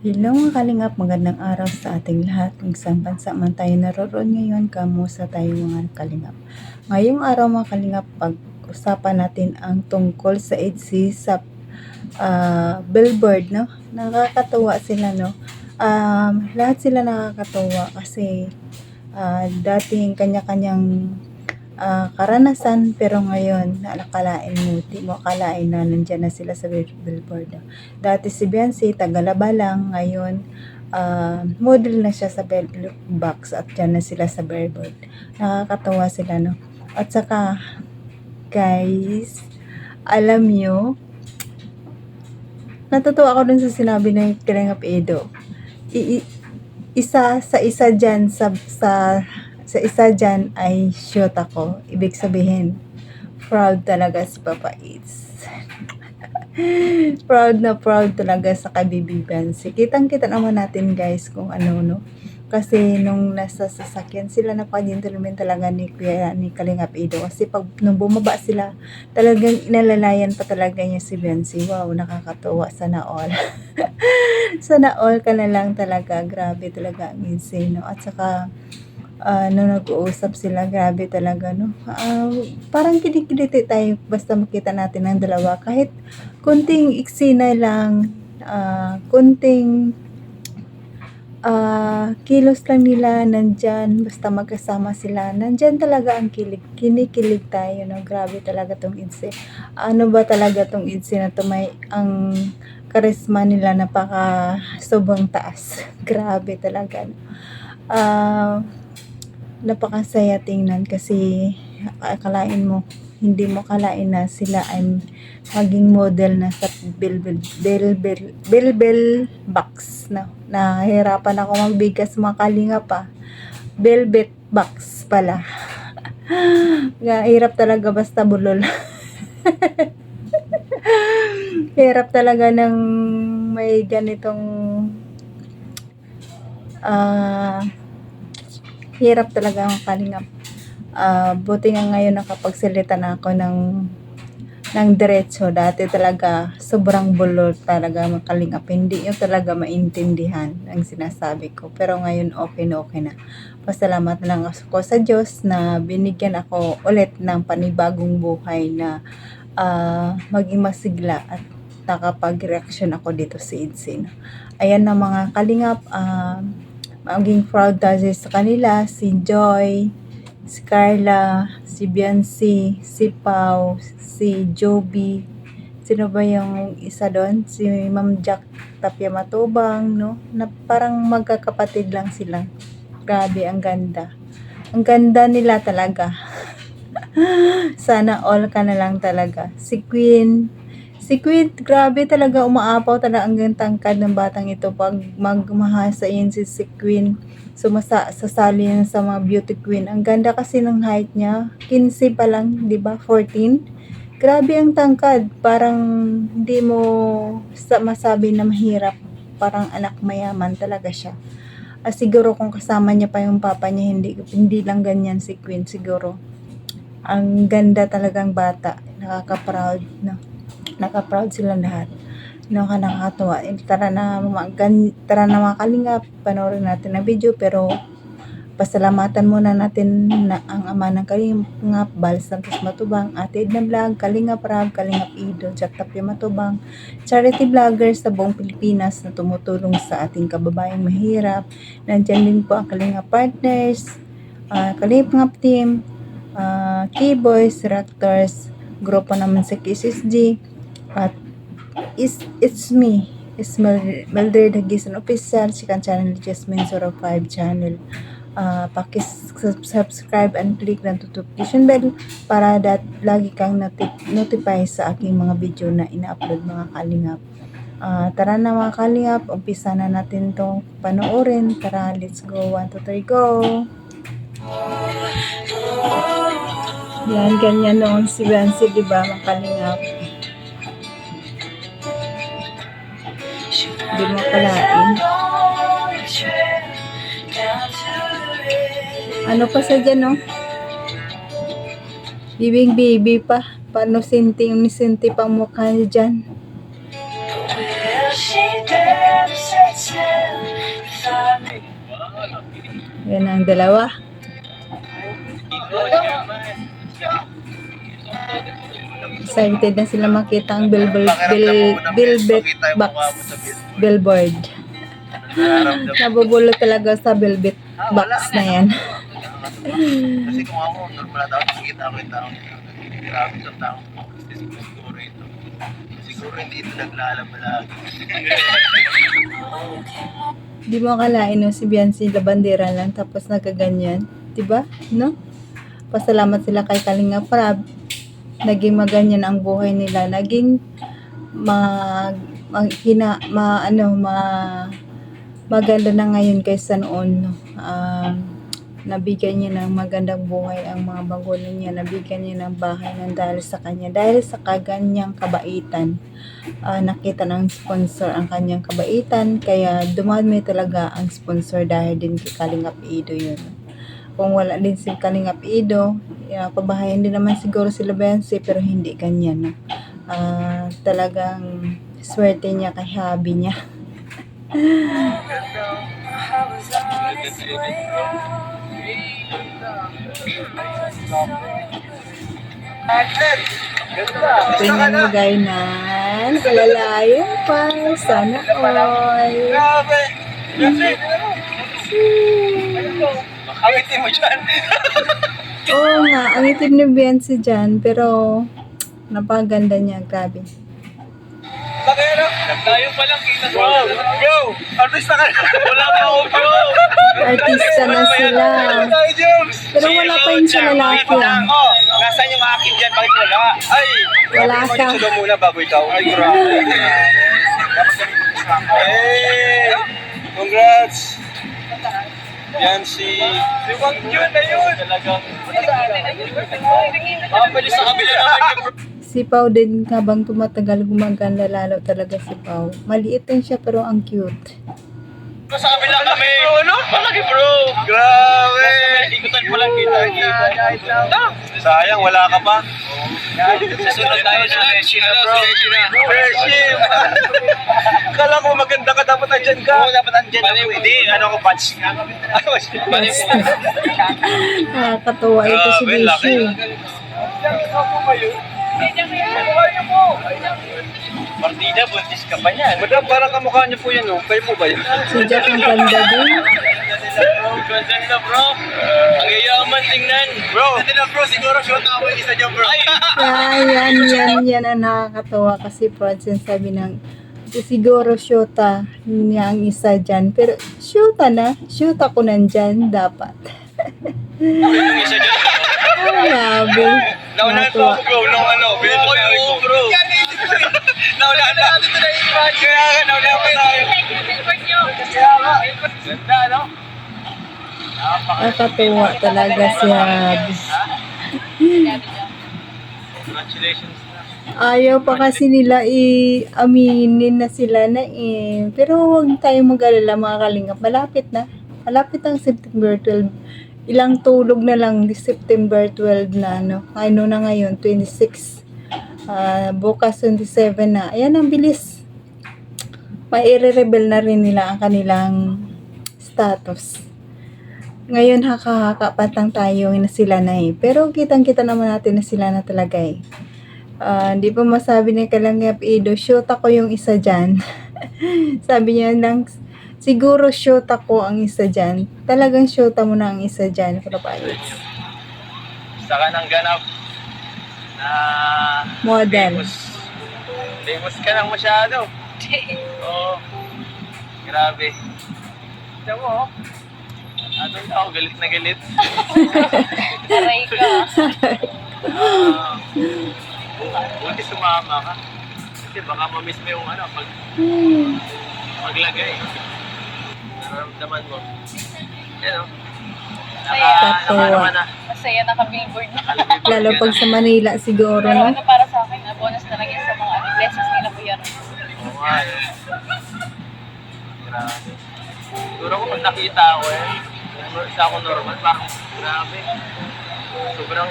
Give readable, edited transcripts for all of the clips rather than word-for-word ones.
Hello mga kalingap, magandang araw sa ating lahat. Kung saan bansa man tayo naroon ngayon, kamusta tayo mga kalingap. Ngayong araw mga kalingap, pag-usapan natin ang tungkol sa EDSI sa billboard, no? Nakakatuwa sila, no? Lahat sila nakakatuwa kasi dating kanya-kanyang karanasan, pero ngayon nakalain mo, di mo akalain na nandyan na sila sa billboard. Dati si Beyonce, Tagalaba lang, ngayon model na siya sa billboard box at dyan na sila sa billboard. Nakakatawa sila, no? At saka guys, alam nyo, natutuwa ako dun sa sinabi ng Kalingap Edo. Isa dyan sa isa dyan ay shoot ako. Ibig sabihin, proud talaga si Papa Eats. proud talaga sa kabibigan. Kitang-kita naman natin guys kung ano, no? Kasi nung nasa sasakyan sila, napaka-gentleman talaga ni Kalingap Edo. Kasi nung bumaba sila, talagang inalalayan pa talaga niya si Beyonce. Wow, nakakatuwa. Sana all. Sana all ka na lang talaga. Grabe talaga ang insane, no? At saka, nung nag-uusap sila, grabe talaga, no? Parang kinikiliti tayo basta makita natin ang dalawa. Kahit kunting eksena lang, kunting kilos lang nila, nandyan, basta magkasama sila, nandyan talaga ang kinikilig tayo, no? Grabe talaga tong EDSI. Ano ba talaga tong EDSI na to? May ang karisma nila napaka sobrang taas. Grabe talaga, no? Napakasaya tingnan kasi akalain mo, hindi mo kalain na sila ay maging model na sa billboard box, na nahihirapan ako magbigas mga kalinga pa. Velvet box pala. Hirap talaga basta bulol. Hirap talaga ng may ganitong hirap talaga ang kalingap. Buti nga ngayon nakapagsalita na ako ng diretso. Dati talaga sobrang bulol talaga ang kalingap. Hindi yun talaga maintindihan ang sinasabi ko. Pero ngayon okay na. Pasalamat na lang ako sa Diyos na binigyan ako ulit ng panibagong buhay na maging masigla at nakapag-reaction ako dito sa EDSI. Ayan na mga kalingap, maging proud tayo sa kanila, si Joy, si Carla, si Beyonce, si Pau, si Joby, sino ba yung isa doon? Si Ma'am Jack Tapia Matubang, no? Na parang magkakapatid lang sila. Grabe, ang ganda. Ang ganda nila talaga. Sana all ka na lang talaga. Si Queen, grabe talaga, umaapaw talaga ang tangkad ng batang ito. Pag magmahasa yun si Queen, sasali yan sa mga beauty queen. Ang ganda kasi ng height niya. 15 pa lang, di ba? 14. Grabe ang tangkad. Parang hindi mo masabi na mahirap. Parang anak mayaman talaga siya. Siguro kung kasama niya pa yung papa niya, hindi lang ganyan si Queen siguro. Ang ganda talagang bata. Nakaka-proud, no? Naka-proud sila lahat. Nakakatuwa. Tara na mga kalingap, panoorin natin ang video, pero pasalamatan muna natin na ang ama ng Kalingap, Bal Santos Matubang, Ate Edna Vlog, Kalingap Rab, Kalingap Ido, Jack Tapia Matubang, charity vloggers sa buong Pilipinas na tumutulong sa ating kababayang mahirap. Nandyan din po ang Kalingap Partners, Kalingap Team, Keyboys, Raptors, grupo naman sa KSSG, at it's me, Melder Dagisan Official, Chicken Channel, Jasmine 05 Channel. Pakisubscribe and click ng notification bell para lagi kang notify sa aking mga video na ina-upload mga kalingap. Tara na mga kalingap, umpisa na natin itong panoorin. Tara, let's go. 1, 2, 3, go! Yan, ganyan noon si Beyonce, diba mga kalingap? Hindi mo kalain. Ano pa sa dyan, no? Bibing baby pa. Paano sinti pang mukha niya dyan? Yan ang dalawa. Excited na sila makita ang velvet box. Billboard. Nabubulot talaga sa velvet box na yan. Kasi kung ako, normal na tao, nakikita ko yung tao. Grabe sa tao. Siguro ito. Siguro hindi ito naglalaba lagi. Di mo akalain no, si Biancy Labandera lang tapos nagaganyan. Diba? No? Pasalamat sila kay Kalinga Prab. Naging maganyan ang buhay nila. Naging maganda na ngayon kaysa noon. No? Nabigyan niya ng magandang buhay ang mga magulang niya. Nabigyan niya ng bahay ng dahil sa kanya. Dahil sa kaganyang kabaitan. Nakita ng sponsor ang kanyang kabaitan. Kaya dumami talaga ang sponsor dahil din kay Kalingap Ido yun. Kung wala din si Kalingap Ido, pabahayan din naman siguro sila Biancy pero hindi ganyan. No? Talagang swerte niya kay hubby niya. Tingnan mo gaynan, kalalayo pa, sana all. Grabe! Makangitin mo dyan. Oo nga, ang itim ni Biancy dyan, pero napaganda niya, grabe. Bakero! Tayo pa lang kita bro! Bro! Artista ka! Wala pa ako bro! Artista na sila. Pero wala pa yun sa lalaki. Oh, nasaan yung akin dyan? Bakit wala? Ay! Wala siya. Mag-isulo muna bago ikaw. Ay, grabe. Hey! Congrats! Yan si Wang Jun na yun! Talagang... Pwede sa kabila naman. Si Pao din habang tumatagal gumaganda lalo talaga si Pao. Maliit din siya pero ang cute. Sa kabila kami. Bro, ano? Palagi bro. Grabe. Ikutan pa lang kita. Sayang, wala ka pa. Susunod tayo na Freshie na bro. Freshie. Kala ko maganda ka, dapat andyan ka. Oo, dapat andyan ako. Hindi, ano ko, patch. Nakakatuwa ito si Bishi. Partida, buntis ka pa niyan. Madam, parang kamukha niyo po yan, no? Kayo po ba yan? Si Jack ang ganda din. Ganda na, bro. Ang yayaman tingnan. Bro, ganda na, bro. Siguro short ako yung isa dyan, bro. Yan ang nakakatuwa kasi Francine sabi ng siguro shoota niya ang isa dyan. Pero shoota ko nandyan dapat. Yung isa dyan. Grabe. Naunahan pa ako, bro. Nung ano, binatunahan ko. Bro. Naunahan na. Kaya nga, naunahan pa tayo. Kaya nga. Ganda, no? Nakakatuwa talaga si Habs. Congratulations na. Ayaw pa kasi nila i-aminin na sila na Pero huwag tayong mag-alala mga kalingap. Malapit na. Malapit ang September 12. Ilang tulog na lang September 12 na. Ano na ngayon? 26. Bukas 27 na. Ayan ang bilis. Mai-reveal na rin nila ang kanilang status. Ngayon haka-haka patang tayo na sila na Pero kitang-kita naman natin na sila na talaga Hindi pa masabi ni Kalingap Ido, shoot ako yung isa dyan. Sabi niya lang, siguro shoot ako ang isa dyan. Talagang shoot mo na ang isa dyan. Saka ng ganap na Model. famous ka lang masyado. Oo. Grabe. Tignan mo, Doon ako, galit na galit. Aray ka. Buti sumama ka. Kasi baka ma-miss mo yung maglagay. Nararamdaman mo. Yan o. Katuwa. Masaya naka-billboard na. Lalo pag sa Manila siguro, Pero no? ano para sa akin, bonus na lang yan sa mga blessings nila Kuya Ron. Oo nga Grabe. Siguro ko pag nakita ko isa ako normal, parang grabe. Sobrang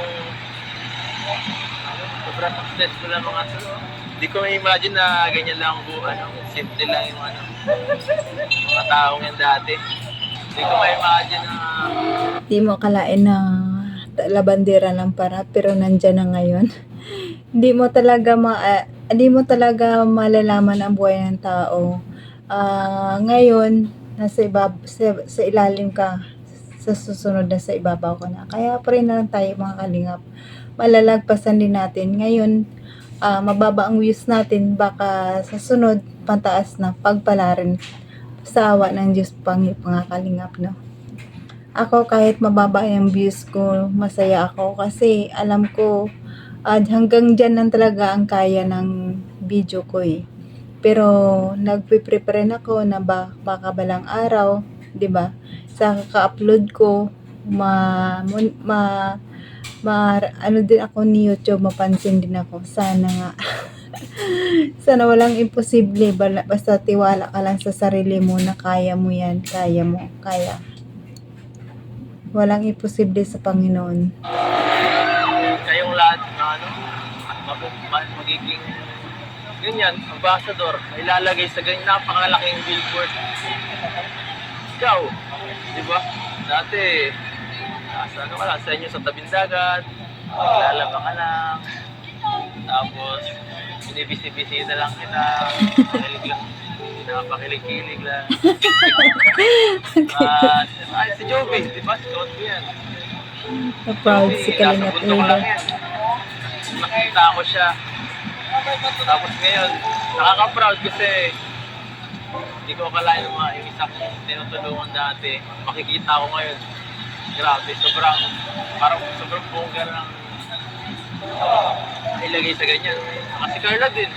successful ang mga to. Hindi ko ma-imagine na ganyan lang ang simple lang yung mga taong yan dati. Hindi ko ma-imagine na Di mo akalain na labandera lang para pero nandyan na ngayon. Hindi mo talaga malalaman ang buhay ng tao. Ngayon sa ilalim ka, sa susunod na sa ibabaw ko na. Kaya pa rin na lang tayo mga kalingap. Malalagpasan din natin. Ngayon, mababa ang views natin. Baka sa sunod, pantaas na pagpalarin sa awa ng Diyos mga kalingap, no? Ako kahit mababa yung views ko, masaya ako kasi alam ko hanggang dyan lang talaga ang kaya ng video ko eh. Pero nagpe-prepare na ako na baka balang araw, 'di ba? Sa kaka-upload ko, ano din ako ni YouTube, mapansin din ako. Sana nga. Sana walang imposible, basta tiwala ka lang sa sarili mo na kaya mo 'yan, kaya mo, kaya. Walang imposible sa Panginoon. kayong lahat na magiging ganyan, ambassador, ilalagay sa ganyan napakalaking billboard. Ikaw, di ba? Dati, ano ka lang, sa inyo sa tabing dagat, maglalaba ka lang, tapos, binibisi-bisita lang kita, pakilig lang, pinapakilig-kilig lang. Si Joby, di ba? Si Joby yan. Na-proud si Kalingap Nasa bundok lang Edo. yan. Nakita ko siya. Tapos ngayon, nakaka-proud kasi hindi ko akalain ng mga yung isa kong tinutulungan dati. Makikita ko ngayon. Grabe, sobrang bongga lang ilagay sa ganyan. Kasi Carla din.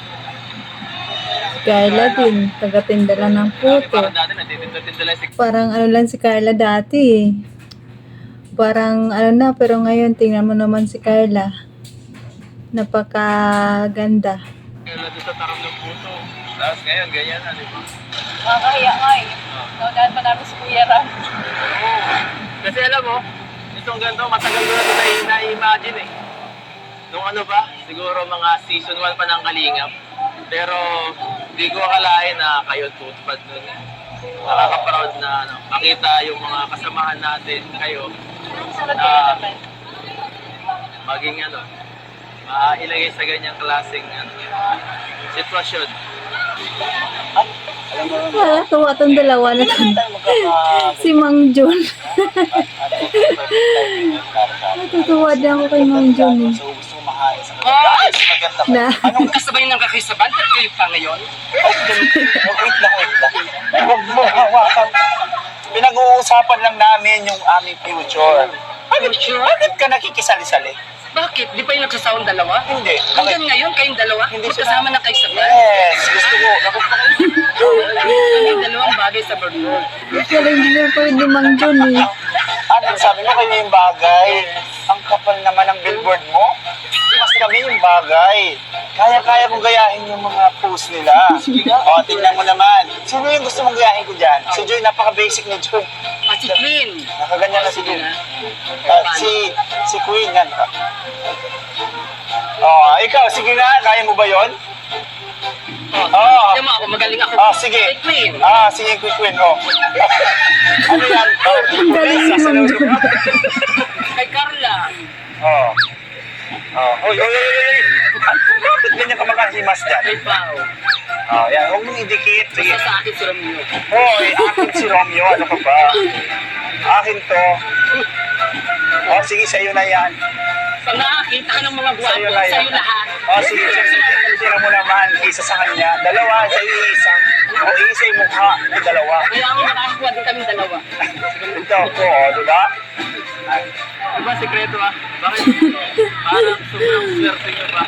Carla din, taga-tinda lang ng puto. Parang dati natitinda lang si Parang ano lang si Carla dati eh. Parang ano na, pero ngayon tingnan mo naman si Carla. Napakaganda. Carla doon sa taram ng puto. Tapos ngayon, ganyan na, di ba? Nakakahiya nga eh. Naunahan pa namin si Kuya Ram. Kasi alam mo, itong ganito, matagal ko na ito na-imagine eh. Nung ano ba, siguro mga season 1 pa ng Kalingap. Pero hindi ko akalain na kayo tutupad nun. Nakaka-proud na makita yung mga kasamahan natin, kayo, Sunod kayo naman. maging ilagay sa ganyang klaseng sitwasyon. Tuwa tong dalawa na to. Si Mang John. Natutuwa din ako kay Mang John eh. Na, Anong kasabay ng kakaisabal? Ba't kayo pa ngayon? Wait lang. Huwag mo hawakan. Pinag-uusapan lang namin yung aming future. Bakit ka nakikisali-sali? Bakit? Di pa yung nagsasawang dalawa? Hindi. Hanggang ngayon, kayong dalawa? Hindi siya- Magkasama ng kaisabal? Yes, gusto ko. Kayong dalawang bagay sa burger. galing din ako ni Mang John eh. Ano sabi mo kayo yung bagay? Ang kapal naman ng billboard mo. Mas kami yung bagay. Kaya-kaya kong gayahin yung mga post nila. O, tingnan mo naman. Sino yung gusto mong gayahin ko dyan? Si Joy, napaka-basic ni Joy. At si Queen. Nakaganyan na si Joy. Si Queen, yan. Ikaw, sige na. Kaya mo ba yon? Kaya mo ako, magaling ako. Sige. Kay Queen. Sige, Queen. Ano yan? Galing ni Mang John. Kay Carla. Hoy. Bakit ganyan ka makahimas dyan? Kay Pao. Yan. Huwag mong idikit. Sige. Basta sa akin si Romeo. Hoy, akin si Romeo. Ano ka ba? Akin to. Sige, sa'yo na yan. Pag nakakita ka ng mga Sa'yo gwapo, na yan. sa'yo lahat. Sige. Tira mo naman. Isa sa kanya. Dalawa, sa isa. O, isa yung mukha. May dalawa. Kaya ako nakakuha din kami dalawa. Ito po, di ba? Diba, sekreto Bakit? Parang sobrang swerte nyo ba?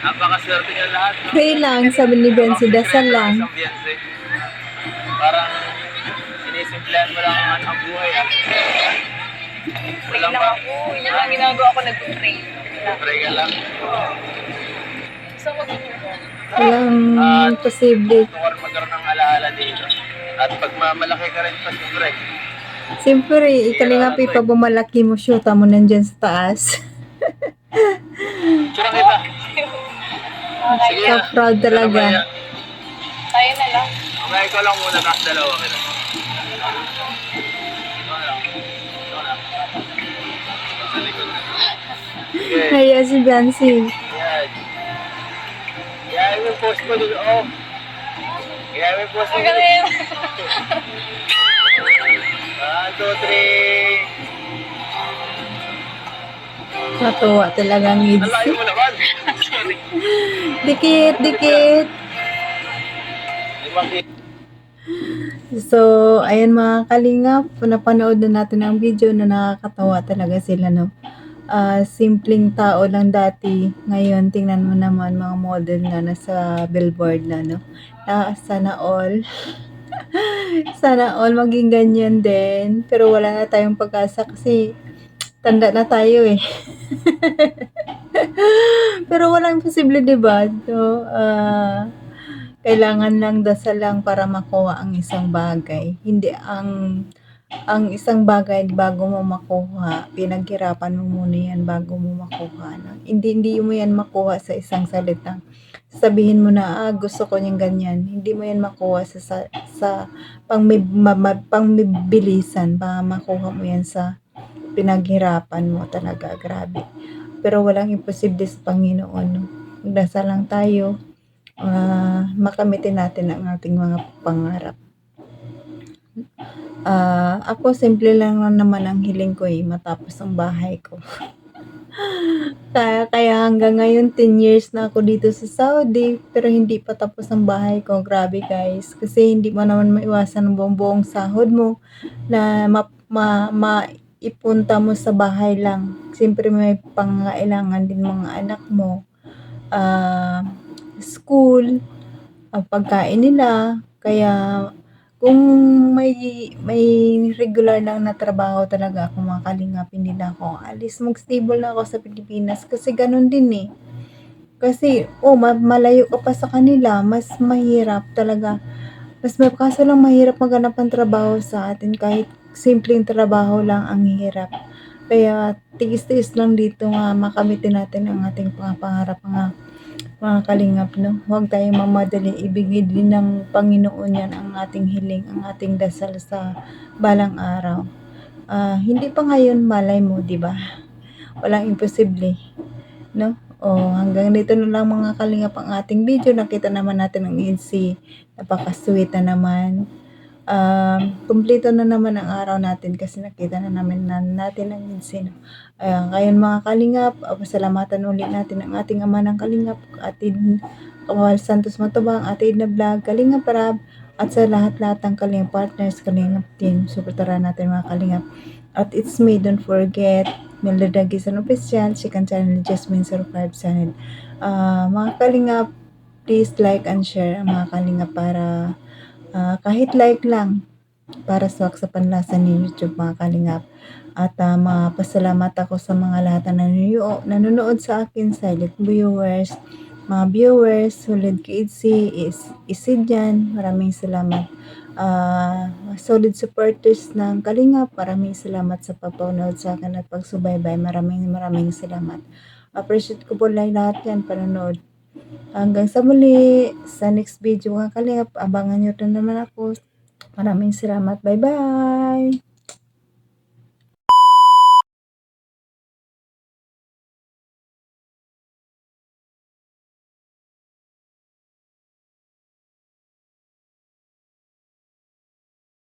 Napakaswerte nyo lahat, no? Pray lang, sabi ni Benzi, dasal lang. Isang biyanse. Parang sinisimplehan mo lang ang buhay. Pray lang ako. Yun lang ginagawa ko, nag-pray. Pray ka lang. Gusto ko din. Walang posible. Gusto ko rin magkaroon ng alaala dito. At pag malaki ka rin pa, siyempre. Siyempre, Kalingap, pa bumalaki mo, shoota mo nandyan sa taas. Tsura kita. Sige na. Proud talaga. Tayo na lang. Mamaya ikaw lang muna, tapos dalawa kita. Naya si Blancy. Yan. Yan yung post ko dun, oh. Yan yung post ko Ang dun. galing. 1, 2, 3. Natuwa talaga ang Ang Ids. layo mo naman. Sorry. Dikit, dikit. Limang So, ayan mga kalingap, napanood na natin ang video na nakakatawa talaga sila, no? Simpleng tao lang dati. Ngayon, tingnan mo naman mga model na nasa billboard na, no? Sana all. Sana all maging ganyan din. Pero wala na tayong pag-asa kasi tanda na tayo eh. Pero walang imposible, di ba? So, kailangan lang dasal lang para makuha ang isang bagay. Hindi ang isang bagay bago mo makuha, pinaghirapan mo muna yan bago mo makuha. No? Hindi mo yan makuha sa isang salita. Sabihin mo na, gusto ko yung ganyan. Hindi mo yan makuha sa pangbibilisan. Baka makuha mo yan sa pinaghirapan mo talaga. Grabe. Pero walang imposible sa Panginoon. No? Magdasal lang tayo. Makamitin natin ang ating mga pangarap. Ako simple lang naman ang hiling ko matapos ang bahay ko. Kaya hanggang ngayon 10 years na ako dito sa Saudi pero hindi pa tapos ang bahay ko. Grabe guys, kasi hindi mo naman maiwasan ang buong sahod mo na maipunta mo sa bahay lang. Siyempre may pangangailangan din mga anak mo. School, pagkain nila, kaya kung may regular lang na trabaho talaga ako mga kalingap, hindi na ako alis, mag-stable na ako sa Pilipinas kasi ganun din kasi malayo ka pa sa kanila, mas mahirap talaga, kaso lang mahirap maghanap ng trabaho sa atin, kahit simpleng trabaho lang ang hirap, kaya tigis-tigis lang dito nga makamitin natin ang ating pangarap mga kalingap, no? Huwag tayong mamadali, ibigay din ng Panginoon yan ang ating hiling, ang ating dasal sa balang araw. Hindi pa ngayon, malay mo, di ba? Walang imposible, no? Hanggang dito na lang mga kalingap ang ating video. Nakita naman natin ang Insi, napaka-sweet na naman. Kumpleto na naman ang araw natin kasi nakita na namin natin ang Insi. Ngayon mga kalingap, pasalamatan ulit natin ang ating ama ng kalingap, Atid Kamal Santos Matubang, Atid na vlog, Kalingap Rab, at sa lahat-lahat ng kalingap partners, kalingap team, suportahan natin mga kalingap. At it's me, don't forget, Melda Gisan Official, Chicken Channel, Jasmine Survive Channel. Mga kalingap, please like and share mga kalingap para kahit like lang para swak sa panlasa ni YouTube mga kalingap. At mapasalamat ako sa mga lahat na nanonood sa akin, silent viewers, mga viewers, solid kiidsi, isid yan, maraming salamat. Solid supporters ng kalingap, maraming salamat sa pagpapanood sa akin at pagsubaybay, maraming salamat. Appreciate ko po lahat yan, panonood. Hanggang sa muli, sa next video mga kalingap, abangan nyo na naman ako. Maraming salamat. Bye-bye!